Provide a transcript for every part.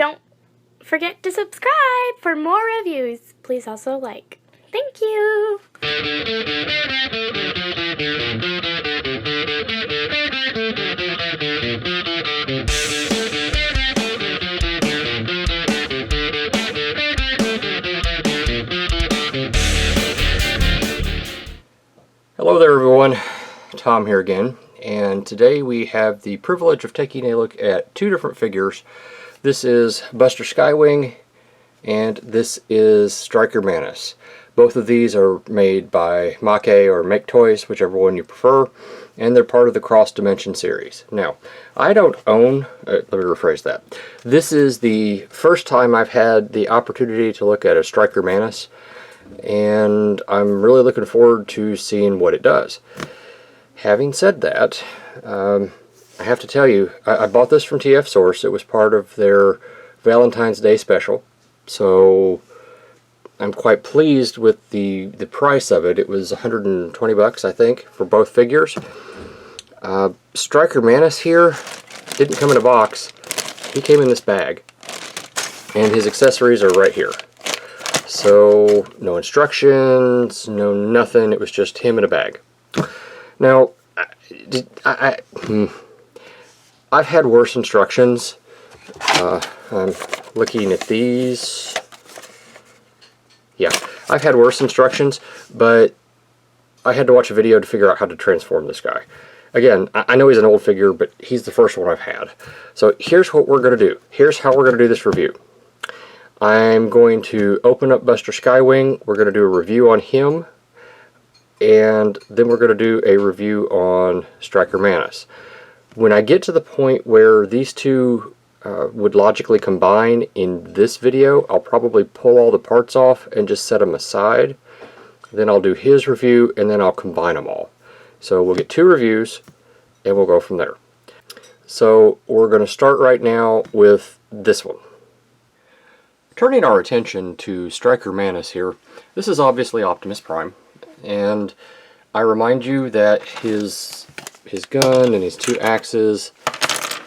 don't forget to subscribe for more reviews. Please also like. Thank you. Hello there everyone, Tom here again, and today we have the privilege of taking a look at two different figures. This is Buster Skywing and this is Striker Manus. Both of these are made by Make or Make Toys, whichever one you prefer, and they're part of the Cross Dimension series. Now, I don't own, let me rephrase that. This is the first time I've had the opportunity to look at a Striker Manus, and I'm really looking forward to seeing what it does. Having said that, I have to tell you, I bought this from TF Source. It was part of their Valentine's Day special, so I'm quite pleased with the price of it. It was 120 bucks, I think, for both figures. Striker Manus here didn't come in a box. He came in this bag, and his accessories are right here. So, no instructions, no nothing, it was just him in a bag. Now, I've had worse instructions. I'm looking at these. Yeah, I've had worse instructions, but I had to watch a video to figure out how to transform this guy. Again, I know he's an old figure, but he's the first one I've had. So here's what we're going to do. Here's how we're going to do this review. I'm going to open up Buster Skywing, we're going to do a review on him, and then we're going to do a review on Striker Manus. When I get to the point where these two would logically combine in this video, I'll probably pull all the parts off and just set them aside. Then I'll do his review, and then I'll combine them all. So we'll get two reviews, and we'll go from there. So we're going to start right now with this one. Turning our attention to Striker Manus here, this is obviously Optimus Prime, and I remind you that his gun and his two axes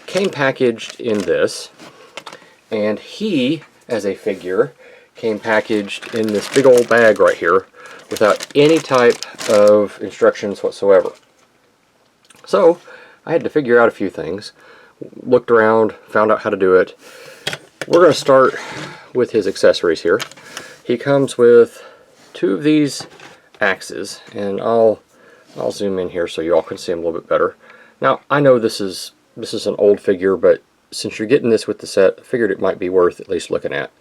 came packaged in this, and he, as a figure, came packaged in this big old bag right here without any type of instructions whatsoever. So I had to figure out a few things, looked around, found out how to do it. We're going to start with his accessories here. He comes with two of these axes, and I'll zoom in here so you all can see him a little bit better. Now, I know this is an old figure, but since you're getting this with the set, I figured it might be worth at least looking at.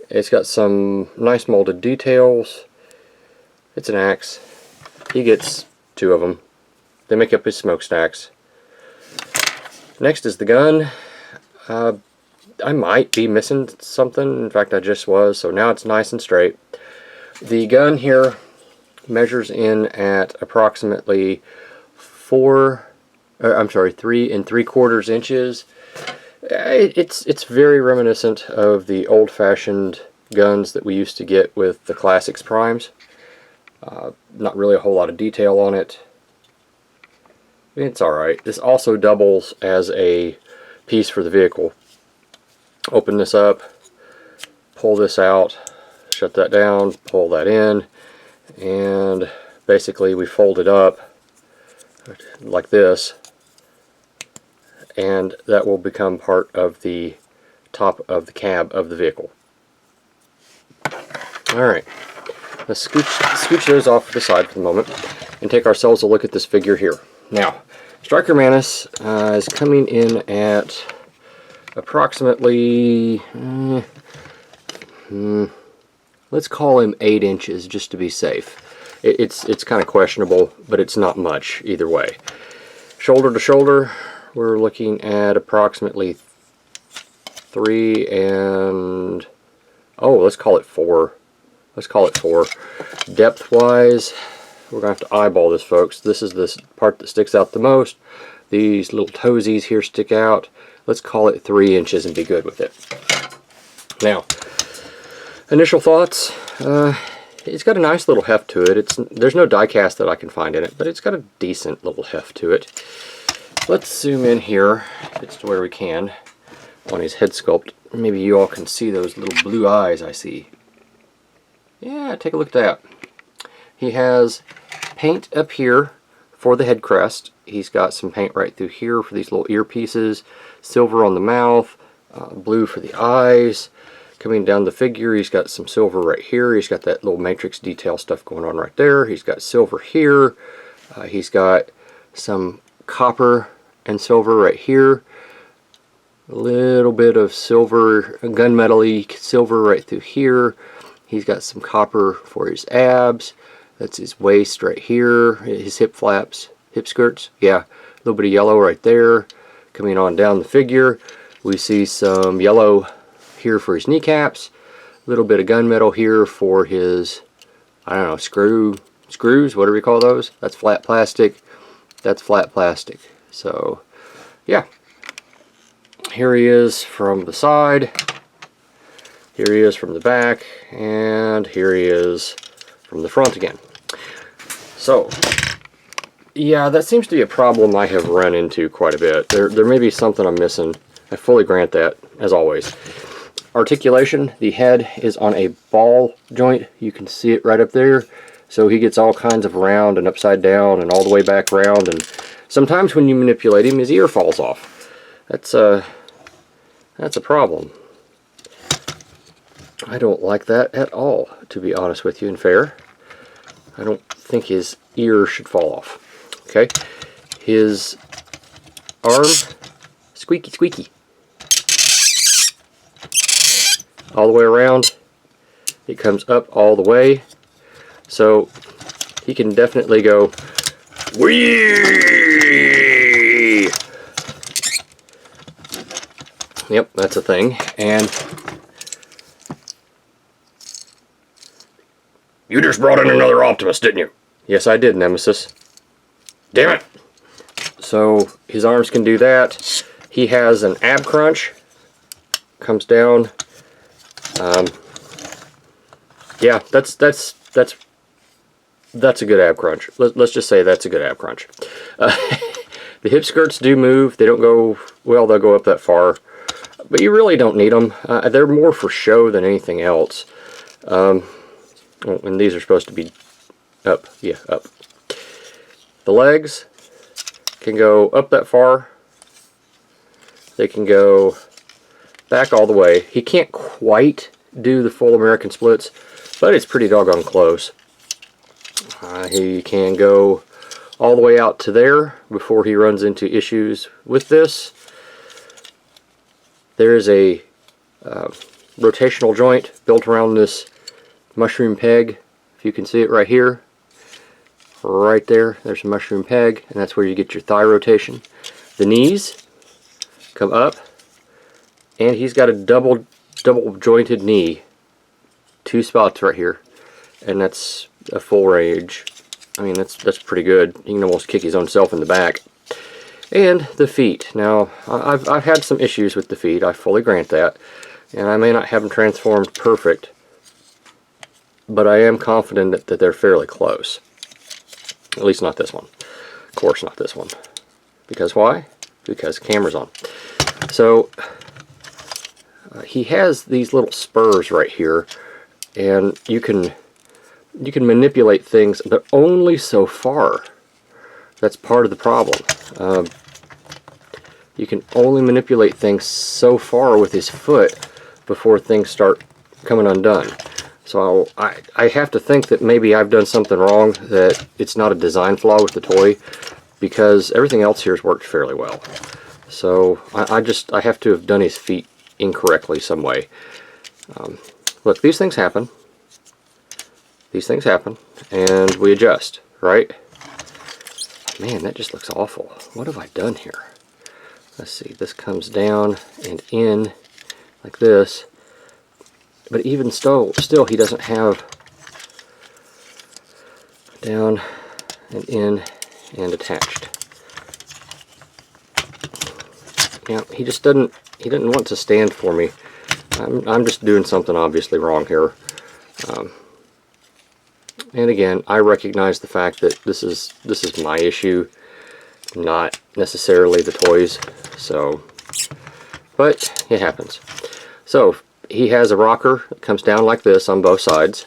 It's got some nice molded details. It's an axe. He gets two of them. They make up his smokestacks. Next is the gun. I might be missing something. In fact, I just was, so now it's nice and straight. The gun here measures in at approximately 3 3/4 inches. It's very reminiscent of the old-fashioned guns that we used to get with the Classics Primes. Not really a whole lot of detail on it. It's alright. This also doubles as a piece for the vehicle. Open this up, pull this out, shut that down, pull that in, and basically we fold it up like this, and that will become part of the top of the cab of the vehicle. Alright, let's scooch those off to the side for the moment and take ourselves a look at this figure here. Now, Striker Manus is coming in at approximately, let's call him 8 inches just to be safe. It's kind of questionable, but it's not much either way. Shoulder to shoulder, we're looking at approximately 3 and, let's call it 4. Let's call it 4. Depth wise, we're going to have to eyeball this, folks. This is this part that sticks out the most. These little toesies here stick out. Let's call it 3 inches and be good with it. Now, initial thoughts. It's got a nice little heft to it. There's no die cast that I can find in it, but it's got a decent little heft to it. Let's zoom in here, just to where we can. on his head sculpt. Maybe you all can see those little blue eyes I see. Yeah, take a look at that. He has paint up here for the head crest. He's got some paint right through here for these little earpieces, silver on the mouth, blue for the eyes. Coming down the figure, he's got some silver right here. He's got that little matrix detail stuff going on right there. He's got silver here. He's got some copper and silver right here. A little bit of silver, gunmetal-y silver right through here. He's got some copper for his abs. That's his waist right here. His hip flaps, hip skirts. Yeah, a little bit of yellow right there. Coming on down the figure, we see some yellow here for his kneecaps. A little bit of gunmetal here for his, I don't know, screws, whatever you call those. That's flat plastic. That's flat plastic. So, yeah. Here he is from the side. Here he is from the back. And here he is from the front again. So, yeah, that seems to be a problem I have run into quite a bit. There may be something I'm missing. I fully grant that, as always. Articulation, the head is on a ball joint. You can see it right up there. So he gets all kinds of round and upside down and all the way back round. And sometimes when you manipulate him, his ear falls off. That's a problem. I don't like that at all, to be honest with you and fair. I don't think his ear should fall off. Okay, his arm, squeaky squeaky. All the way around. It comes up all the way. So he can definitely go whee! Yep, that's a thing. And you just brought in another Optimus, didn't you? Yes, I did, Nemesis. Damn it! So his arms can do that. He has an ab crunch. Comes down. Yeah, that's a good ab crunch. Let's just say that's a good ab crunch. The hip skirts do move. They don't go, well, they'll go up that far. But you really don't need them. They're more for show than anything else. And these are supposed to be up. Yeah, up. The legs can go up that far. They can go back all the way. He can't quite do the full American splits, but it's pretty doggone close. He can go all the way out to there before he runs into issues with this. There is a rotational joint built around this mushroom peg. If you can see it right here, right there, there's a mushroom peg, and that's where you get your thigh rotation. The knees come up, and he's got a double jointed knee. 2 spots right here, and that's a full range. I mean, that's pretty good. He can almost kick his own self in the back. And the feet. Now, I've had some issues with the feet. I fully grant that, and I may not have them transformed perfect, but I am confident that they're fairly close. At least not this one. Of course, not this one. Because why? Because the camera's on. So he has these little spurs right here, and you can manipulate things, but only so far. That's part of the problem. You can only manipulate things so far with his foot before things start coming undone. So I have to think that maybe I've done something wrong, that it's not a design flaw with the toy, because everything else here has worked fairly well. So I have to have done his feet incorrectly some way. Look, these things happen. These things happen, and we adjust, right? Man, that just looks awful. What have I done here? Let's see, this comes down and in like this, but even still he doesn't have down and in and attached. Yeah, he didn't want to stand for me. I'm just doing something obviously wrong here. And again, I recognize the fact that this is my issue, not necessarily the toys. So but it happens. So he has a rocker that comes down like this on both sides.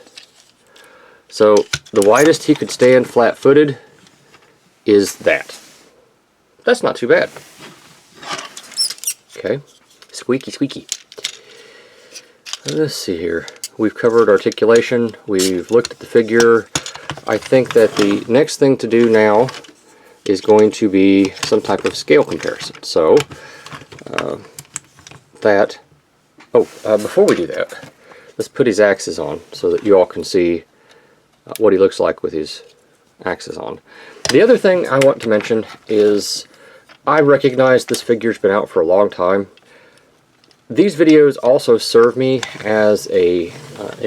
So the widest he could stand flat-footed is that. That's not too bad. Okay, squeaky, squeaky. Let's see here. We've covered articulation. We've looked at the figure. I think that the next thing to do now is going to be some type of scale comparison. So before we do that, let's put his axes on so that you all can see what he looks like with his axes on. The other thing I want to mention is I recognize this figure's been out for a long time. These videos also serve me as a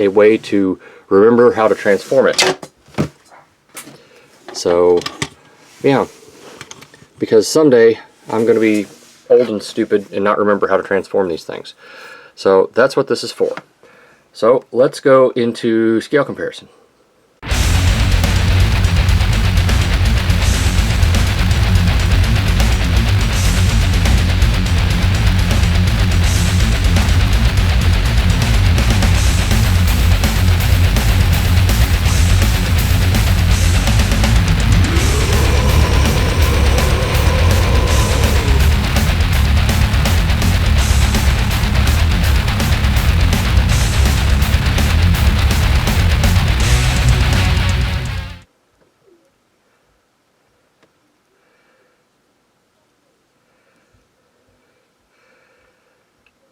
way to remember how to transform it. So, yeah, because someday I'm going to be old and stupid and not remember how to transform these things. So that's what this is for. So let's go into scale comparison.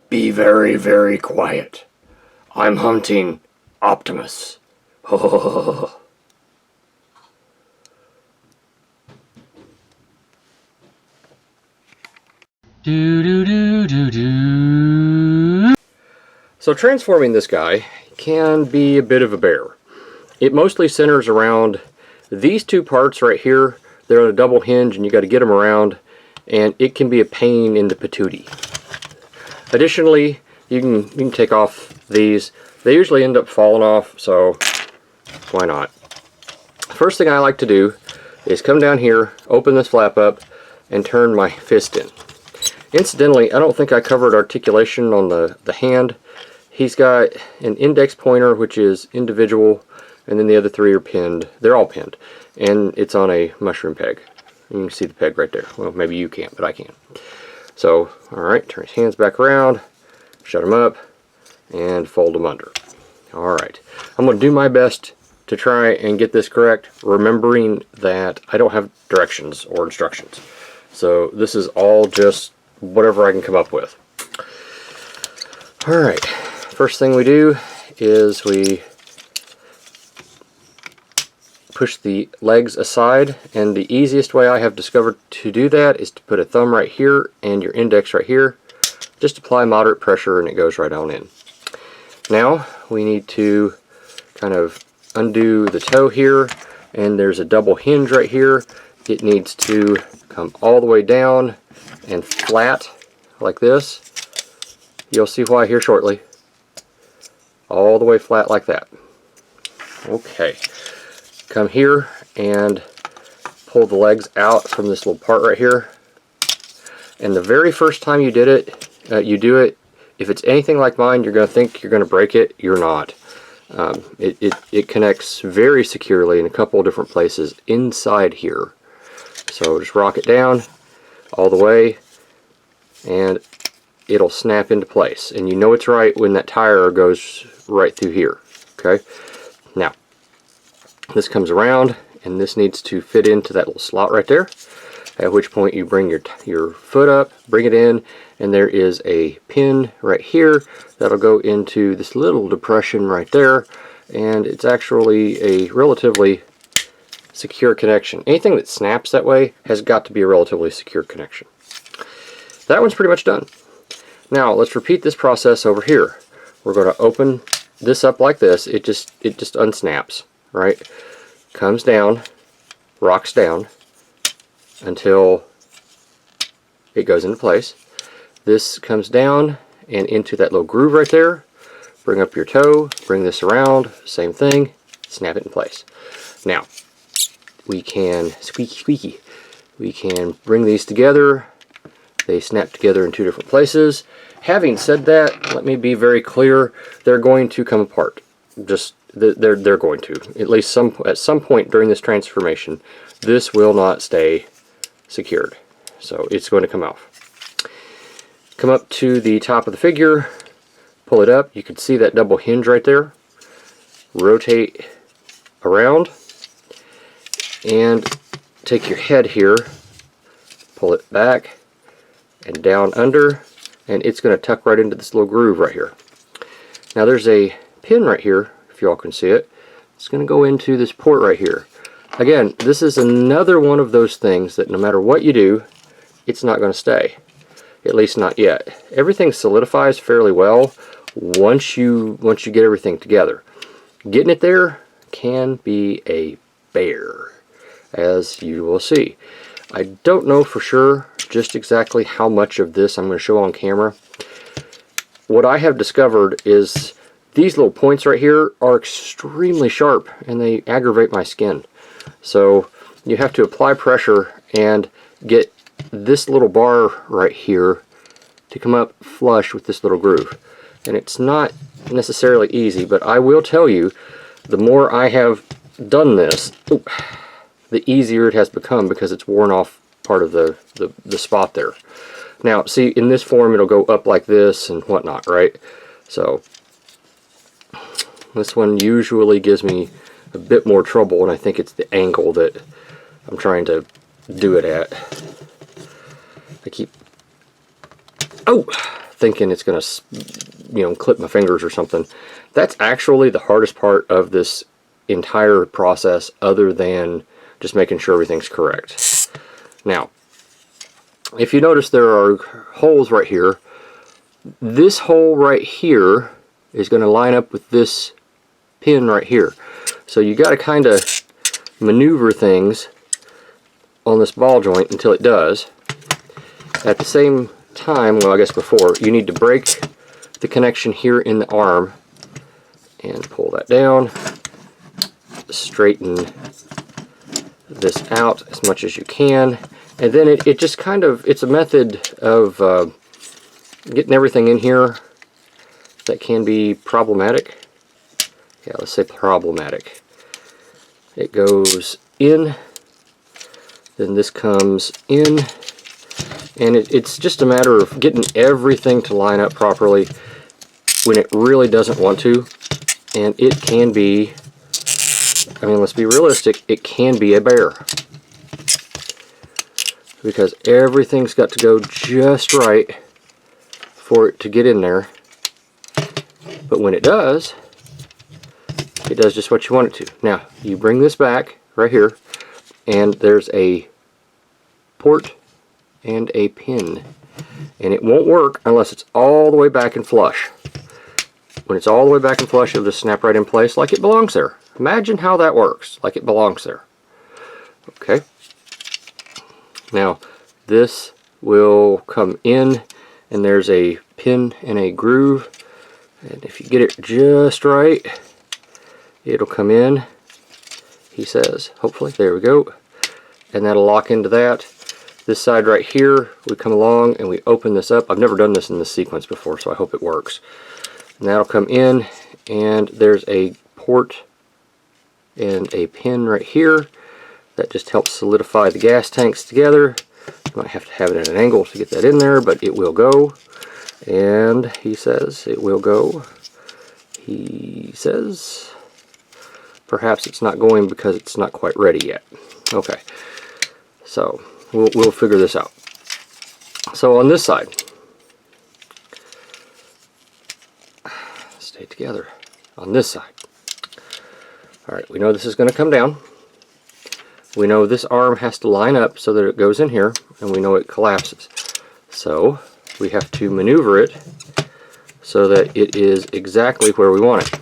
Be very, very quiet. I'm hunting Optimus. So transforming this guy can be a bit of a bear. It mostly centers around these two parts right here. They're on a double hinge and you got to get them around, and it can be a pain in the patootie. Additionally, you can take off these. They usually end up falling off, so why not? First thing I like to do is come down here, open this flap up, and turn my fist in. Incidentally, I don't think I covered articulation on the hand. He's got an index pointer, which is individual, and then the other three are pinned. They're all pinned, and it's on a mushroom peg. You can see the peg right there. Well, maybe you can't, but I can. So, alright, turn his hands back around, shut them up, and fold them under. Alright, I'm going to do my best to try and get this correct, remembering that I don't have directions or instructions. So this is all just whatever I can come up with. Alright, first thing we do is we push the legs aside, and the easiest way I have discovered to do that is to put a thumb right here and your index right here. Just apply moderate pressure and it goes right on in. Now we need to kind of undo the toe here, and there's a double hinge right here. It needs to come all the way down and flat like this. You'll see why here shortly. All the way flat like that. Okay. Come here and pull the legs out from this little part right here. And the very first time you do it, if it's anything like mine, you're going to think you're going to break it. You're not. It connects very securely in a couple of different places inside here. So just rock it down all the way, and it'll snap into place. And you know it's right when that tire goes right through here. Okay. Now, this comes around, and this needs to fit into that little slot right there, at which point you bring your foot up, bring it in, and there is a pin right here that'll go into this little depression right there, and it's actually a relatively secure connection. Anything that snaps that way has got to be a relatively secure connection. That one's pretty much done. Now let's repeat this process over here. We're going to open this up like this. It just unsnaps. Right? Comes down, rocks down until it goes into place. This comes down and into that little groove right there. Bring up your toe, bring this around, same thing, snap it in place. Now, we can, squeaky squeaky, we can bring these together They snap together in two different places. Having said that, let me be very clear, they're going to come apart. Just, they're going to. At least at some point during this transformation, this will not stay secured. So it's going to come off. Come up to the top of the figure, pull it up. You can see that double hinge right there. Rotate around and take your head here, pull it back and down under, and it's going to tuck right into this little groove right here. Now there's a pin right here, if you all can see it. It's going to go into this port right here. Again, this is another one of those things that no matter what you do, it's not going to stay. At least not yet. Everything solidifies fairly well once you get everything together. Getting it there can be a bear, as you will see. I don't know for sure just exactly how much of this I'm going to show on camera. What I have discovered is these little points right here are extremely sharp and they aggravate my skin. So you have to apply pressure and get this little bar right here to come up flush with this little groove. And it's not necessarily easy, but I will tell you, the more I have done this, the easier it has become because it's worn off part of the spot there. Now, see, in this form it'll go up like this and whatnot, right? So this one usually gives me a bit more trouble, and I think it's the angle that I'm trying to do it at. I keep thinking it's gonna, clip my fingers or something. That's actually the hardest part of this entire process, other than just making sure everything's correct. Now, if you notice, there are holes right here. This hole right here is going to line up with this pin right here. So you got to kind of maneuver things on this ball joint until it does. At the same time, well, I guess before, you need to break the connection here in the arm and pull that down. Straighten this out as much as you can, and then it just kind of, it's a method of getting everything in here that can be problematic. Yeah, let's say problematic. It goes in, then this comes in, and it's just a matter of getting everything to line up properly when it really doesn't want to. And it can be, I mean, let's be realistic, it can be a bear. Because everything's got to go just right for it to get in there. But when it does just what you want it to. Now, you bring this back right here, and there's a port and a pin. And it won't work unless it's all the way back and flush. When it's all the way back and flush, it'll just snap right in place like it belongs there. Imagine how that works, like it belongs there. Okay. Now, this will come in, and there's a pin and a groove. And if you get it just right, it'll come in, he says, hopefully. There we go. And that'll lock into that. This side right here, we come along and we open this up. I've never done this in this sequence before, so I hope it works. And that'll come in, and there's a port and a pin right here that just helps solidify the gas tanks together. You might have to have it at an angle to get that in there, but it will go. And he says it will go. He says perhaps it's not going because it's not quite ready yet. Okay, so we'll figure this out. So on this side, stay together. On this side, alright, we know this is going to come down. We know this arm has to line up so that it goes in here, and we know it collapses. So we have to maneuver it so that it is exactly where we want it.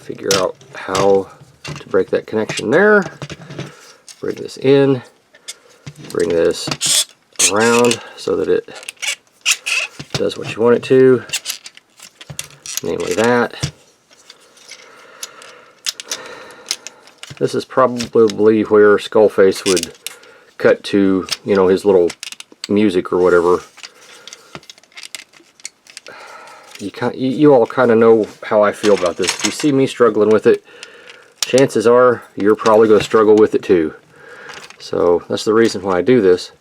Figure out how to break that connection there. Bring this in. Bring this around so that it does what you want it to. Namely that. This is probably where Skullface would cut to, you know, his little music or whatever. You all kind of know how I feel about this. If you see me struggling with it, chances are you're probably going to struggle with it too. So that's the reason why I do this.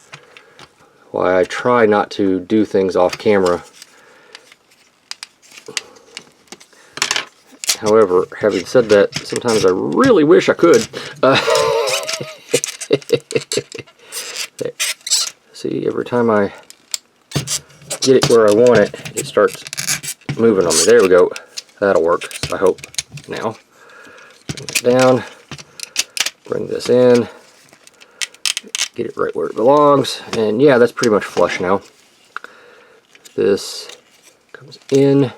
Why I try not to do things off camera. However, having said that, sometimes I really wish I could. See, every time I get it where I want it, it starts moving on me. There we go. That'll work, I hope. Now, bring it down, bring this in, get it right where it belongs, and yeah, that's pretty much flush now. This comes in,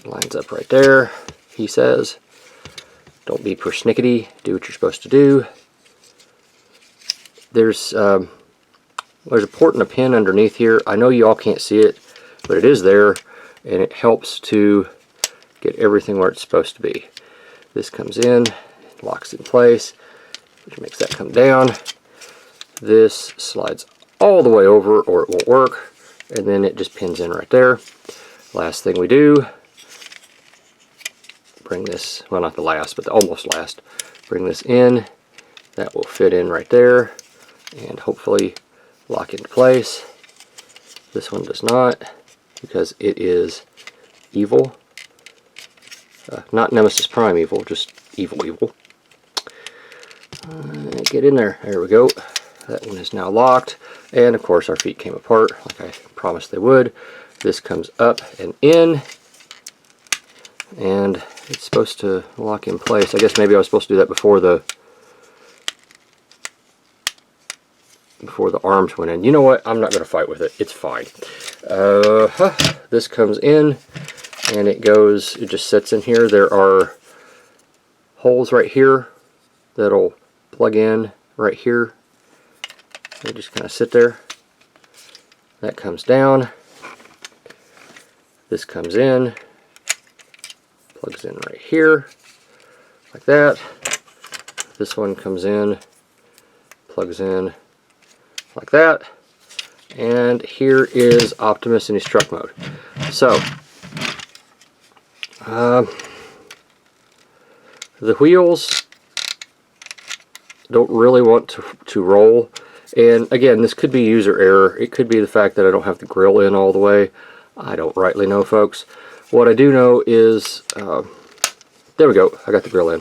lines up right there, he says. Don't be persnickety, do what you're supposed to do. There's a port and a pin underneath here. I know you all can't see it, but it is there, and it helps to get everything where it's supposed to be. This comes in, locks in place, which makes that come down. This slides all the way over or it won't work, and then it just pins in right there. Last thing we do, bring this, well, not the last, but the almost last, bring this in. That will fit in right there and hopefully lock into place. This one does not, because it is evil. Not Nemesis Prime evil, just evil. Get in there. There we go. That one is now locked. And of course our feet came apart like I promised they would. This comes up and in. And it's supposed to lock in place. I guess maybe I was supposed to do that before the arms went in. You know what? I'm not going to fight with it. It's fine. This comes in and it goes, it just sits in here. There are holes right here that'll plug in right here. They just kind of sit there. That comes down. This comes in, plugs in right here, like that. This one comes in, plugs in like that. And here is Optimus in his truck mode. So, the wheels don't really want to roll. And again, this could be user error. It could be the fact that I don't have the grill in all the way. I don't rightly know, folks. What I do know is, there we go, I got the grill in.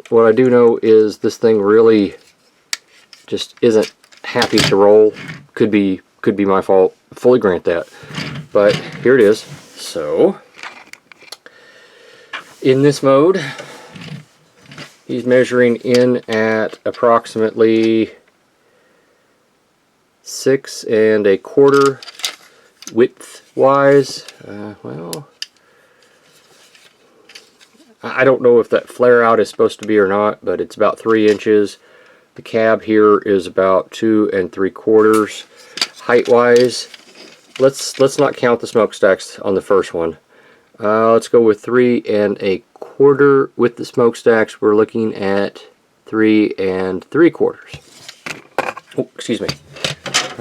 What I do know is this thing really just isn't happy to roll. Could be my fault. Fully grant that. But here it is. So, in this mode, he's measuring in at approximately 6 1/4 width-wise. Well, I don't know if that flare out is supposed to be or not, but it's about 3 inches. The cab here is about 2 3/4. Height-wise, let's not count the smokestacks on the first one. Let's go with 3 1/4 with the smokestacks. We're looking at 3 3/4. Oh, excuse me.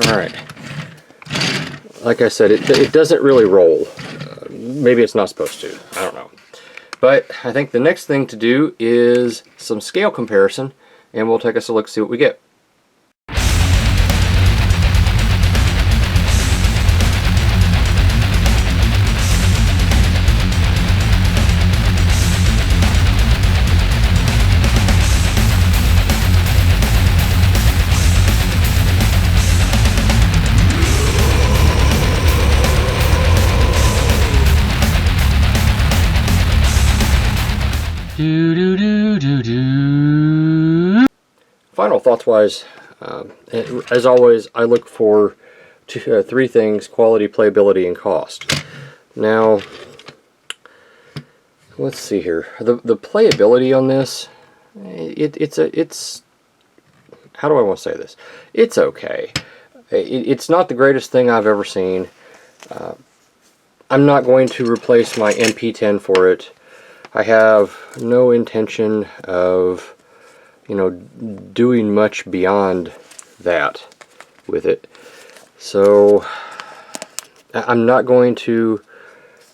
All right. Like I said, it doesn't really roll. Maybe it's not supposed to. I don't know. But I think the next thing to do is some scale comparison, and we'll take us a look, see what we get. Final thoughts-wise, as always, I look for 3 things: quality, playability, and cost. Now, let's see here. The playability on this, it's how do I want to say this? It's okay. It's not the greatest thing I've ever seen. I'm not going to replace my MP10 for it. I have no intention of, doing much beyond that. with it. So I'm not going to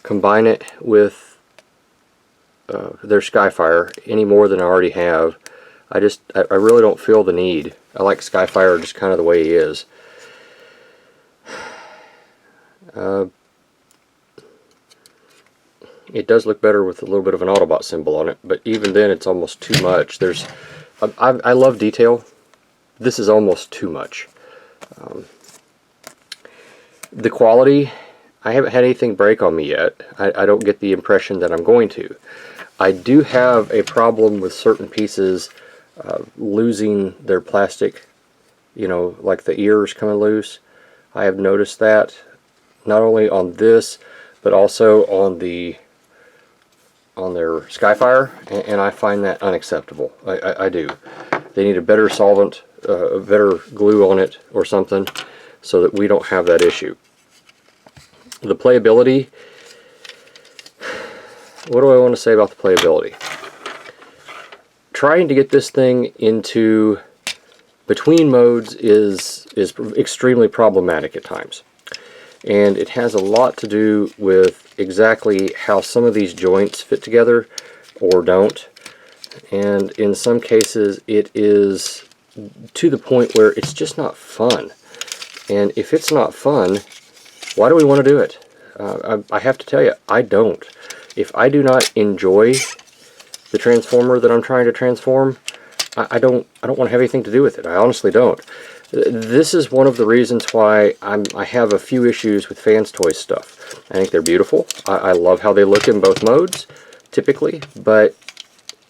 combine it with their Skyfire any more than I already have. I really don't feel the need. I like Skyfire just kind of the way he is. It does look better with a little bit of an Autobot symbol on it, but even then it's almost too much. I love detail. This is almost too much. The quality, I haven't had anything break on me yet. I don't get the impression that I'm going to. I do have a problem with certain pieces losing their plastic, you know, like the ears coming loose. I have noticed that not only on this, but also on their Skyfire, and I find that unacceptable. I do. They need a better solvent, a better glue on it or something, so that we don't have that issue. The playability, what do I want to say about the playability? Trying to get this thing into between modes is extremely problematic at times. And it has a lot to do with exactly how some of these joints fit together or don't. And in some cases it is to the point where it's just not fun. And if it's not fun, why do we want to do it? I have to tell you, I don't. If I do not enjoy the transformer that I'm trying to transform, I don't want to have anything to do with it. I honestly don't. This is one of the reasons why I have a few issues with Fans Toys stuff. I think they're beautiful. I love how they look in both modes, typically, but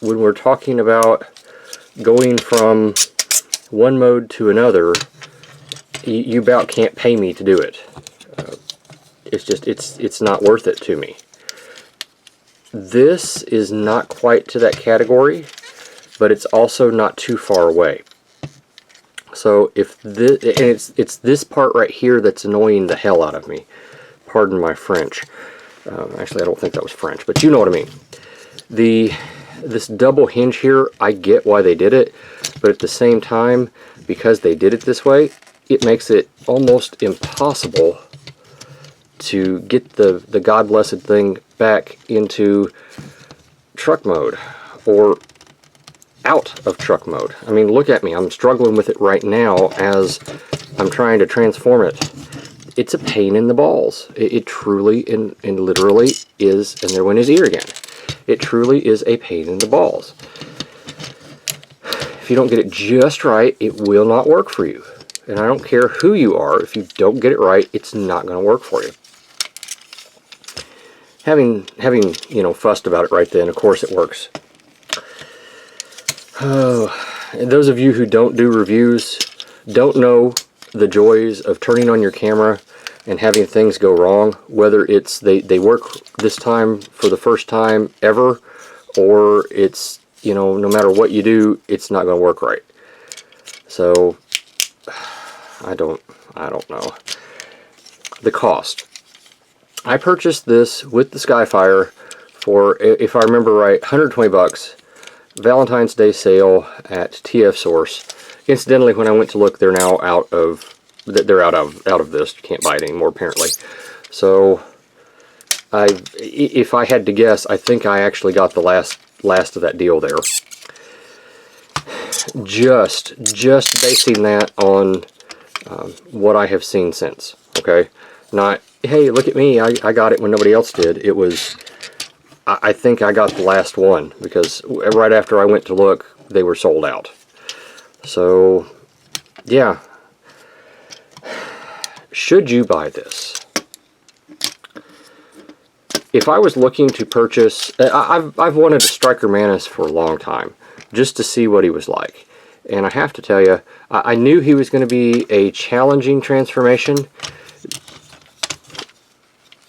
when we're talking about going from one mode to another, you about can't pay me to do it. It's not worth it to me. This is not quite to that category, but it's also not too far away. So if this, and it's this part right here that's annoying the hell out of me. Pardon my French. Actually, I don't think that was French, but you know what I mean. This double hinge here, I get why they did it, but at the same time, because they did it this way, it makes it almost impossible to get the God blessed thing back into truck mode or out of truck mode. I mean, look at me. I'm struggling with it right now as I'm trying to transform it. It's a pain in the balls. It truly and literally is, and there went his ear again. It truly is a pain in the balls. If you don't get it just right, it will not work for you. And I don't care who you are, if you don't get it right, it's not going to work for you. Having you know, fussed about it right then, of course it works. Oh, and those of you who don't do reviews don't know the joys of turning on your camera and having things go wrong, whether it's they work this time for the first time ever, or it's, you know, no matter what you do, it's not going to work right. So I don't know. The cost. I purchased this with the Skyfire for, if I remember right, 120 bucks. Valentine's Day sale at TF Source. Incidentally, when I went to look, they're now out of this. You can't buy it anymore, apparently. So, if I had to guess, I think I actually got the last of that deal there. Just basing that on what I have seen since. Okay, not, hey, look at me, I got it when nobody else did. It was, I think I got the last one, because right after I went to look, they were sold out. So, yeah. Should you buy this? If I was looking to purchase, I've wanted a Striker Manus for a long time, just to see what he was like. And I have to tell you, I knew he was going to be a challenging transformation.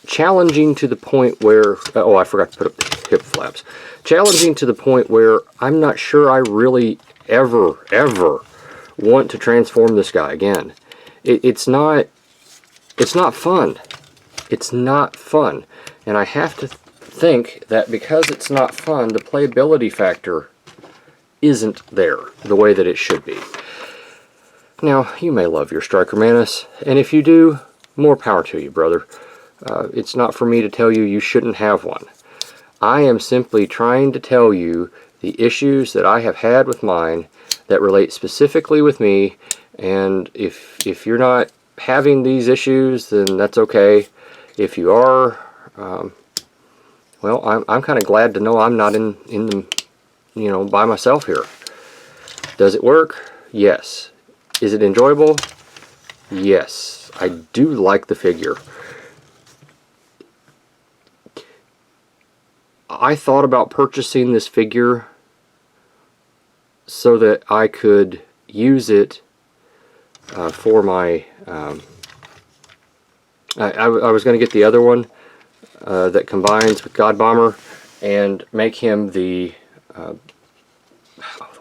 Challenging to the point where, oh, I forgot to put up the hip flaps. Challenging to the point where I'm not sure I really ever want to transform this guy again. It's not fun. It's not fun. And I have to think that because it's not fun, the playability factor isn't there the way that it should be. Now, you may love your Striker Manus, and if you do, more power to you, brother. It's not for me to tell you you shouldn't have one. I am simply trying to tell you the issues that I have had with mine that relate specifically with me, and if you're not having these issues, then that's okay. If you are, well, I'm kind of glad to know I'm not in the, you know, by myself here. Does it work? Yes. Is it enjoyable? Yes. I do like the figure. I thought about purchasing this figure so that I could use it for my I was going to get the other one that combines with God Bomber and make him the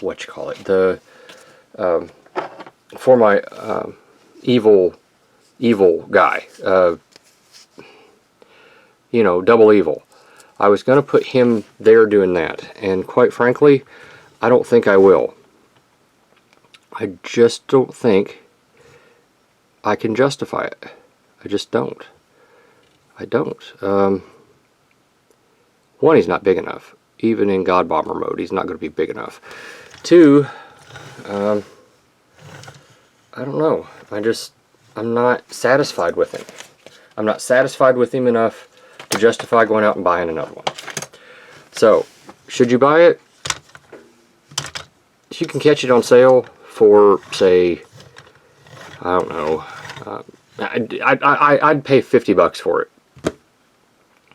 what you call it, the for my evil guy, you know, double evil. I was going to put him there doing that, and quite frankly, I don't think I will. I just don't think I can justify it. I just don't. I don't. One, he's not big enough. Even in God Bomber mode, he's not going to be big enough. Two, I don't know. I'm not satisfied with him. I'm not satisfied with him enough to justify going out and buying another one. So, should you buy it? You can catch it on sale for, say, I don't know, I'd pay $50 for it.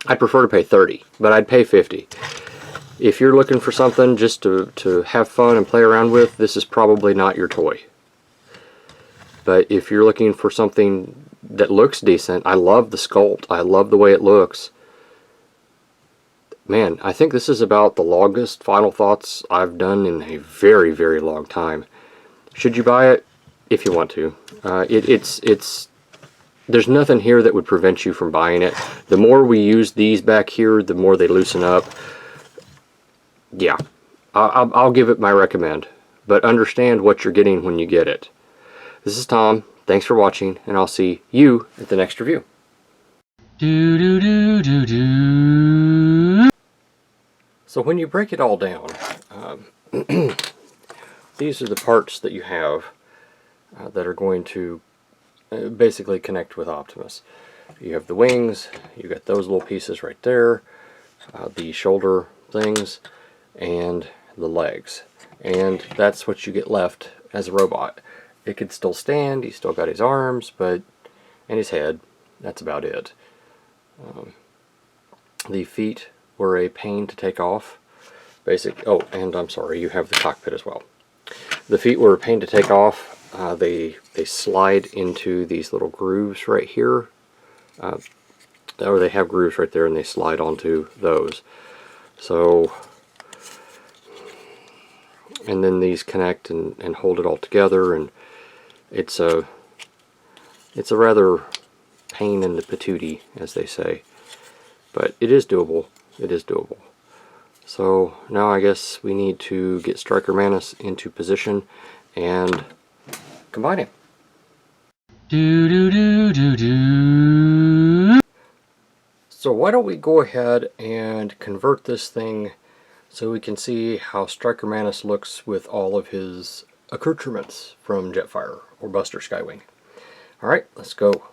I'd prefer to pay 30, but I'd pay 50. If you're looking for something just to have fun and play around with, this is probably not your toy. But if you're looking for something that looks decent, I love the sculpt, I love the way it looks. Man, I think this is about the longest Final Thoughts I've done in a very, very long time. Should you buy it? If you want to. There's nothing here that would prevent you from buying it. The more we use these back here, the more they loosen up. Yeah, I'll give it my recommend. But understand what you're getting when you get it. This is Tom. Thanks for watching, and I'll see you at the next review. So when you break it all down, these are the parts that you have that are going to basically connect with Optimus. You have the wings, you got those little pieces right there, the shoulder things, and the legs. And that's what you get left as a robot. It could still stand, he's still got his arms, and his head. That's about it. The feet were a pain to take off. Oh, and I'm sorry, you have the cockpit as well. The feet were a pain to take off. They slide into these little grooves right here. Or they have grooves right there, and they slide onto those. So, and then these connect and hold it all together, and it's a rather pain in the patootie, as they say. But it is doable. It is doable. So now I guess we need to get Striker Manus into position and combine him. So why don't we go ahead and convert this thing so we can see how Striker Manus looks with all of his accoutrements from Jetfire or Buster Skywing. Alright, let's go.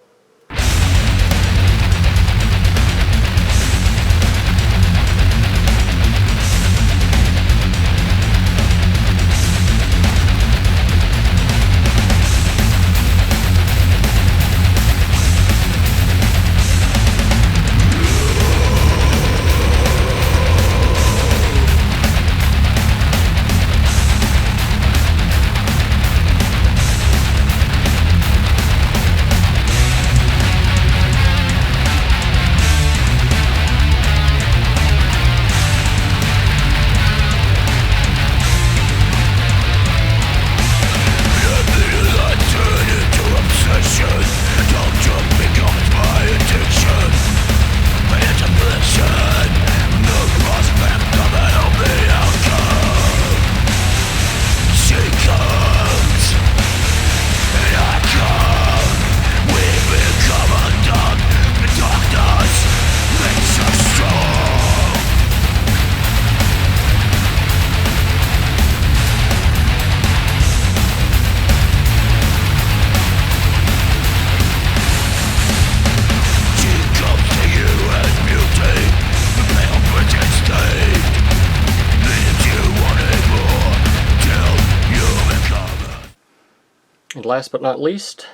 last but not least,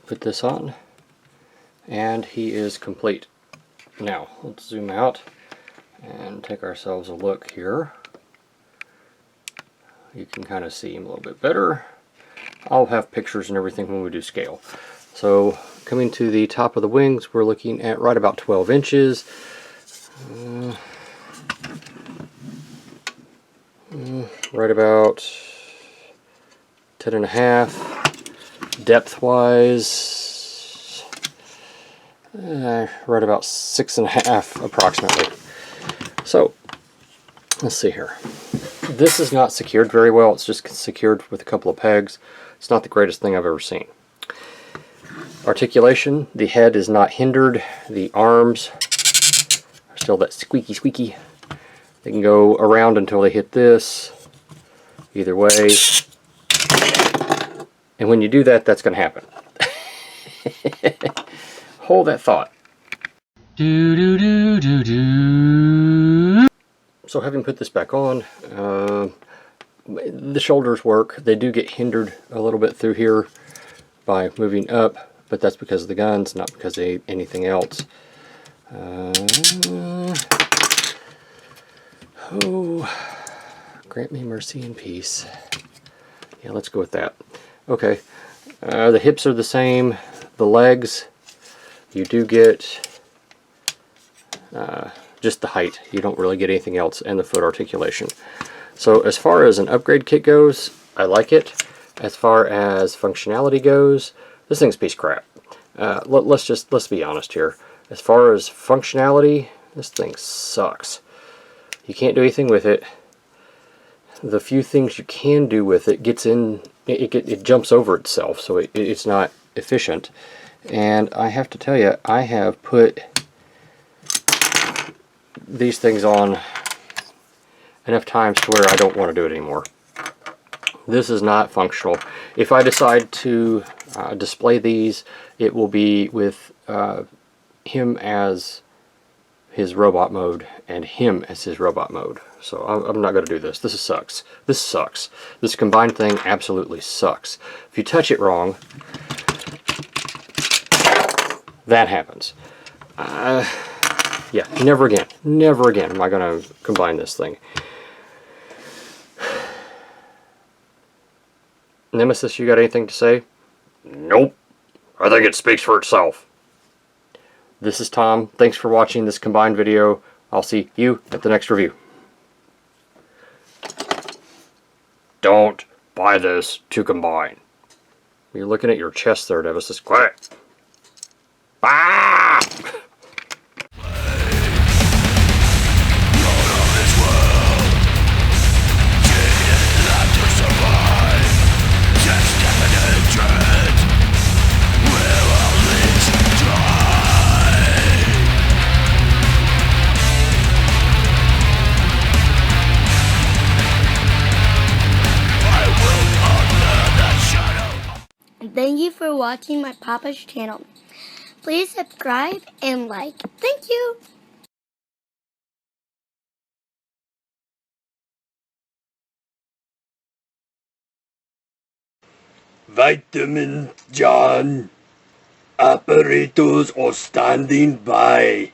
put this on, and he is complete. Now, let's zoom out and take ourselves a look here. You can kind of see him a little bit better. I'll have pictures and everything when we do scale. So, coming to the top of the wings, we're looking at right about 12 inches. Right about 10.5. Depth-wise, right about 6.5 approximately. So, let's see here. This is not secured very well. It's just secured with a couple of pegs. It's not the greatest thing I've ever seen. Articulation, the head is not hindered. The arms are still that squeaky squeaky. They can go around until they hit this. Either way. And when you do that, that's going to happen. Hold that thought. So having put this back on, the shoulders work. They do get hindered a little bit through here by moving up, but that's because of the guns, not because of anything else. Oh, grant me mercy and peace. Yeah, let's go with that. Okay, the hips are the same. The legs, you do get just the height. You don't really get anything else, and the foot articulation. So as far as an upgrade kit goes, I like it. As far as functionality goes, this thing's a piece of crap. Let's be honest here. As far as functionality, this thing sucks. You can't do anything with it. The few things you can do with it gets in. It jumps over itself, so it's not efficient. And I have to tell you, I have put these things on enough times to where I don't want to do it anymore. This is not functional. If I decide to display these, it will be with him as his robot mode and him as his robot mode. So I'm not going to do this. This sucks. This sucks. This combined thing absolutely sucks. If you touch it wrong, that happens. Yeah, never again am I going to combine this thing. Nemesis, you got anything to say? Nope. I think it speaks for itself. This is Tom. Thanks for watching this combined video. I'll see you at the next review. Don't buy this to combine. You're looking at your chest there, Nemesis. Quiet. Ah! Thank you for watching my Papa's channel. Please subscribe and like. Thank you. Vitamin John. Operators are standing by.